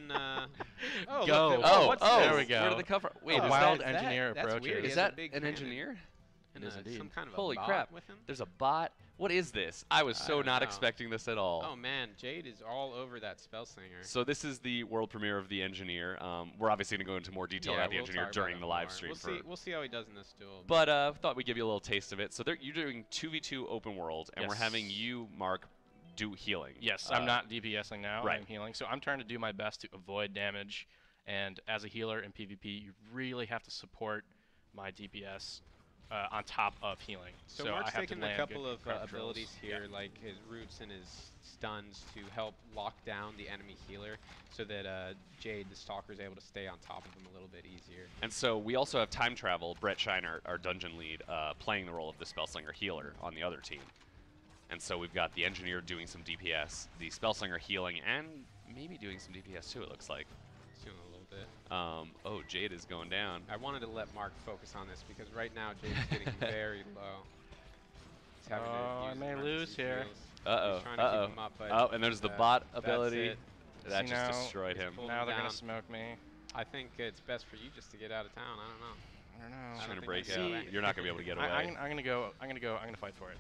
can. Oh, Go. look, What's there this? we go. Where did the cover? Wait, A is wild that, engineer that's approaches. weird. He is has a that big an cannon. engineer? And, It is indeed. some kind of Holy a bot crap! with him. There's a bot. What is this? I was I so don't not know. expecting this at all. Oh man, Jade is all over that Spellslinger. So this is the world premiere of the engineer. We're obviously going to go into more detail about the we'll engineer talk during about the it live more. stream. We'll see how he does in this duel. But thought we'd give you a little taste of it. So you're doing 2v2 open world, and we're Yes. having you, Mark, do healing. Yes, I'm not DPSing now. right. I'm healing. So I'm trying to do my best to avoid damage. And as a healer in PvP, you really have to support my DPS on top of healing. So I Mark's have to taking a land couple good of crowd controls. abilities here, like his roots and his stuns, to help lock down the enemy healer, so that Jade, the Stalker, is able to stay on top of him a little bit easier. And so we also have time travel. Brett Shiner, our dungeon lead, playing the role of the Spellslinger healer on the other team. And so we've got the engineer doing some DPS, the Spellslinger healing, and maybe doing some DPS too, it looks like. He's doing a little bit. Oh, Jade is going down. I wanted to let Mark focus on this because right now Jade is getting very low. He's having to I use may emergency lose here. heals. Uh-oh, He's trying to keep him up, but Oh, and there's the bot that's ability. it. That See, just now destroyed him. pulled Now him they're down. gonna smoke me. I think it's best for you just to get out of town. I don't know. I don't know. I Trying don't to think break I out. see- You're not going to be able to get away. I'm gonna fight for it.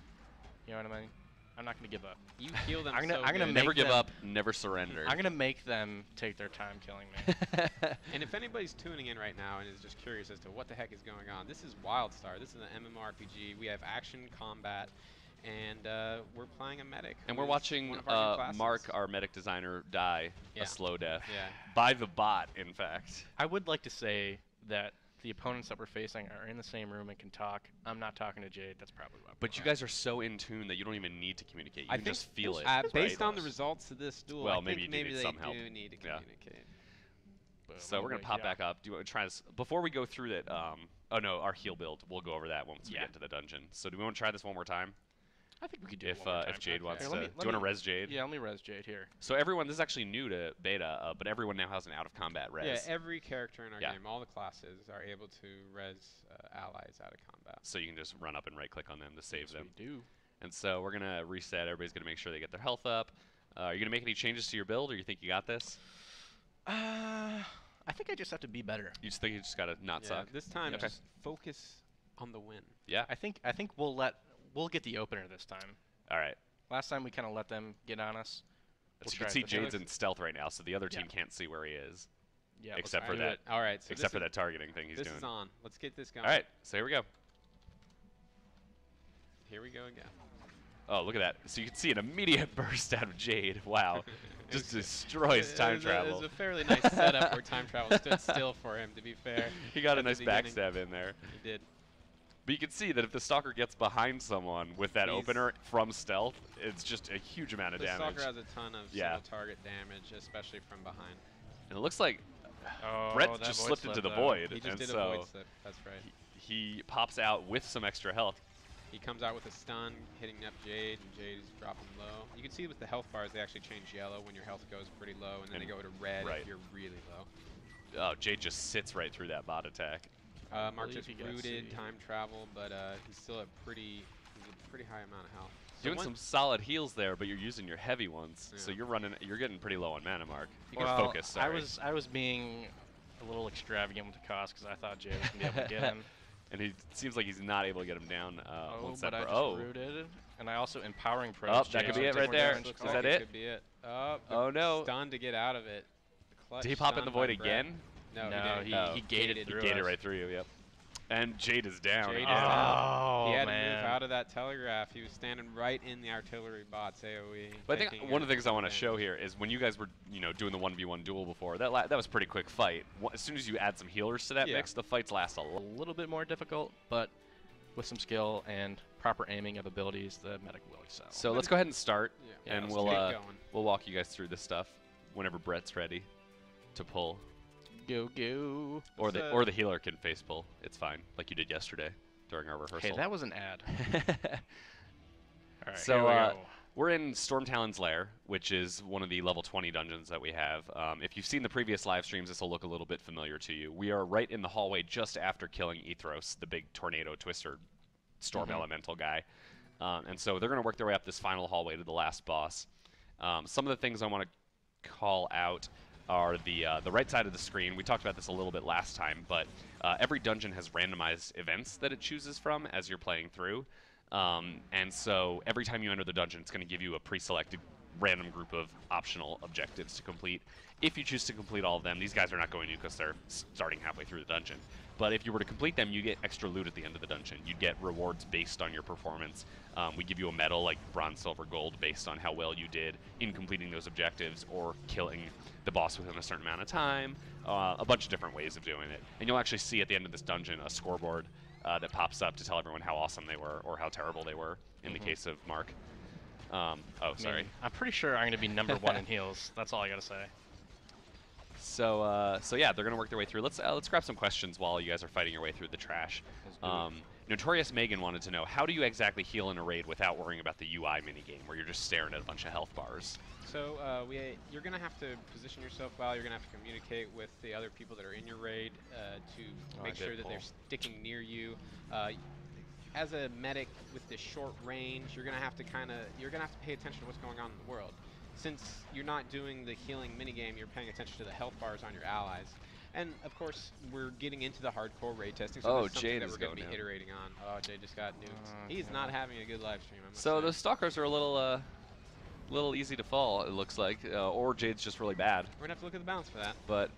You know what I mean? I'm not gonna give up. You heal them I'm gonna- so I'm gonna good. make Never give them- up, never surrender. I'm gonna make them take their time killing me. And if anybody's tuning in right now and is just curious as to what the heck is going on, this is Wildstar. This is an MMORPG. We have action, combat, and we're playing a medic. And who we're is watching one of our new classes. Mark, our medic designer, die Yeah. a slow death. Yeah. By the bot, in fact. I would like to say that the opponents that we're facing are in the same room and can talk. I'm not talking to Jade. That's probably what. But you guys are so in tune that you don't even need to communicate. You I can think just feel it. based right? on the results of this duel, Well, I maybe think you do maybe need they some help. do need to Yeah. communicate. So we're going to pop back up. Do you want to try this? Before we go through that, oh no, our heal build. We'll go over that once we get into the dungeon. So do we want to try this one more time? I think we could do If it one more time. if Jade wants Here, to. let me- Do you want to res Jade? Yeah, let me res Jade here. So everyone, this is actually new to beta, but everyone now has an out of combat res. Yeah, every character in our Yeah. game, all the classes, are able to res allies out of combat. So you can just run up and right click on them to save Yes, them. we do. And so we're going to reset. Everybody's going to make sure they get their health up. Are you going to make any changes to your build, or you think you got this? I think I just have to be better. You just think you just got to not Yeah, suck? this time, Okay. just focus on the win. Yeah. I think we'll get the opener this time. All right. Last time we kind of let them get on us. As Let's you try can it see, this time. Jade's in stealth right now, so the other team Yeah. can't see where he is. Yeah, except for Do that. it. All right. So Except for this that targeting thing he's This doing. is on. Let's get this going. All right. So here we go. Here we go again. Oh, look at that. So you can see an immediate burst out of Jade. Wow. Just destroys time travel. It was a fairly nice setup where time travel stood still for him, to be fair. He got a at the nice beginning. backstab in there. He did. But you can see that if the Stalker gets behind someone with that He's- opener from stealth, it's just a huge amount of The damage. Stalker has a ton of Yeah. single target damage, especially from behind. And it looks like Oh, Brett that just void slipped into slip, the though. void. He just and did a so void slip. That's right. he pops out with some extra health. He comes out with a stun, hitting up Jade, and Jade is dropping low. You can see with the health bars, they actually change yellow when your health goes pretty low, and then they go to red right. if you're really low. Oh, Jade just sits right through that bot attack. Mark believe just he got rooted C. time travel, but he's still at he's a pretty high amount of health. So Doing one- some solid heals there, but you're using your heavy ones, so Yeah. you're getting pretty low on mana, Mark. You can Well, focus. Sorry. I was being a little extravagant with the cost because I thought Jade was gonna be able to get him. And he seems like he's not able to get him down. Oh, once but that I bur- just oh, rooted, and I also empowering pros. Oh, that Jade could to be it take right more there. damage. Looks Is like that it? Could be it. Oh, Oh, no. Stun to get out of it. The clutch did he pop in stun the by void Brett. again? No, No, he didn't. he gated through Gated us. right through you. Yep. And Jade is down. Jade is again. down. He had to man. move out of that telegraph. He was standing right in the artillery bot's AoE. But I think taking one of the things I want to damage. show here is when you guys were, doing the 1v1 duel before, that was a pretty quick fight. As soon as you add some healers to that Yeah. mix, the fights last a A lot. little bit more difficult, but with some skill and proper aiming of abilities, the medic will excel. So let's go ahead and start, Yeah, and let's we'll get going. we'll walk you guys through this stuff whenever Brett's ready to pull, go. or Let's, the healer can face pull. It's fine, like you did yesterday during our rehearsal. Okay, that was an ad. All right, So, here we go. We're in Stormtalon's Lair, which is one of the level 20 dungeons that we have. If you've seen the previous live streams, this will look a little bit familiar to you. We are right in the hallway just after killing Ethros, the big tornado twister storm elemental guy. And so they're going to work their way up this final hallway to the last boss. Some of the things I want to call out, are the right side of the screen. We talked about this a little bit last time, but every dungeon has randomized events that it chooses from as you're playing through. And so every time you enter the dungeon, it's going to give you a pre-selected random group of optional objectives to complete. If you choose to complete all of them, these guys are not going to because they're starting halfway through the dungeon. But if you were to complete them, you get extra loot at the end of the dungeon. You'd get rewards based on your performance. We give you a medal like bronze, silver, gold based on how well you did in completing those objectives or killing the boss within a certain amount of time. A bunch of different ways of doing it. And you'll actually see at the end of this dungeon a scoreboard that pops up to tell everyone how awesome they were or how terrible they were in the case of Mark. Sorry. I'm pretty sure I'm going to be number 1 in heals. That's all I got to say. So yeah, they're gonna work their way through. Let's grab some questions while you guys are fighting your way through the trash. Notorious Megan wanted to know, how do you exactly heal in a raid without worrying about the UI minigame where you're just staring at a bunch of health bars? So you're going to have to position yourself well. You're going to have to communicate with the other people that are in your raid to make sure that they're sticking near you. As a medic with this short range, you're going to have to pay attention to what's going on in the world. Since you're not doing the healing minigame, you're paying attention to the health bars on your allies. And, of course, we're getting into the hardcore raid testing, so that's something that we're going to be iterating on. Oh, Jade just got nuked. He's not having a good live stream, I must say. The Stalkers are a little easy to fall, it looks like. Or Jade's just really bad. We're going to have to look at the balance for that. But,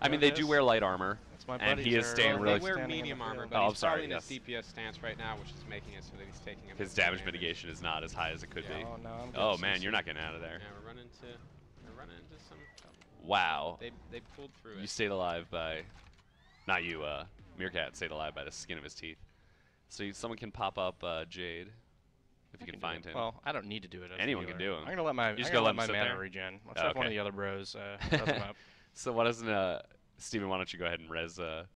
I mean, they do wear light armor. And he is staying really... They wear medium armor, but he's probably in his DPS stance right now, which is making it so that he's taking his damage mitigation is not as high as it could be. Oh, no, oh man, you're not getting out of there. Yeah, we're running into some... Wow. They pulled through it. You stayed alive by... Not you, Meerkat stayed alive by the skin of his teeth. So someone can pop up Jade, if you can find him. Well, I don't need to do it. Anyone can do him. I'm going to let my, mana regen. Let's have one of the other bros res him up. So why doesn't... Steven, why don't you go ahead and res